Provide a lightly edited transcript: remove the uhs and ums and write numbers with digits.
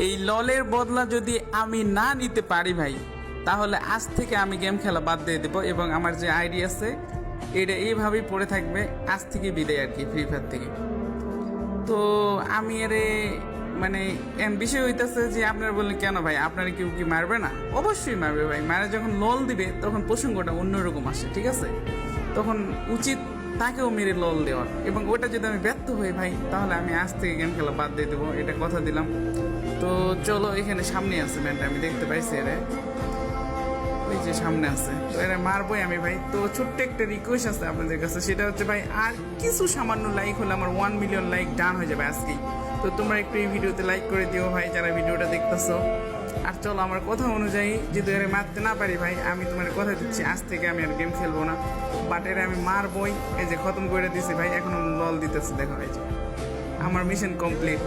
এই ললের বদলা যদি আমি না নিতে পারি ভাই, তাহলে আজ থেকে আমি গেম খেলা বাদ দিয়ে দেবো এবং আমার যে আইডি আছে এটা এইভাবেই পড়ে থাকবে, আজ থেকে বিদায় আর কি ফ্রি ফায়ার থেকে। তো আমি এরে মানে বিষয় হইতেছে যে আপনারা বললেন কেন ভাই আপনারা কেউ কি মারবে না? অবশ্যই মারবে ভাই। মারা যখন লল দিবে তখন প্রসঙ্গটা অন্যরকম আসে, ঠিক আছে? তখন উচিত তাকেও মেরে লল দেওয়ার, এবং ওটা যদি আমি ব্যর্থ হই ভাই তাহলে আমি আজ থেকে গেম খেলা বাদ দিয়ে দেবো, এটা কথা দিলাম। তো চলো, এখানে সামনে আছে ম্যানটা, আমি দেখতে পাইছি এরে, ওই যে সামনে আছে, তো এরা মারবোই আমি ভাই। তো ছোট্ট একটা রিকোয়েস্ট আছে আপনাদের কাছে, সেটা হচ্ছে ভাই আর কিছু সামান্য লাইক হলে আমার 1 মিলিয়ন লাইক ডান হয়ে যাবে আজকেই। তো তোমরা একটু এই ভিডিওতে লাইক করে দিও ভাই যারা ভিডিওটা দেখতেছো। আর চলো, আমার কথা অনুযায়ী যদি এর মারতে না পারি ভাই, আমি তোমার কথা দিচ্ছি আজ থেকে আমি আর গেম খেলবো না, বাট এর আমি মারবই। এই যে খতম করে দিছি ভাই, এখন লল দিতেছে, দেখো এই যে আমার মিশন কমপ্লিট।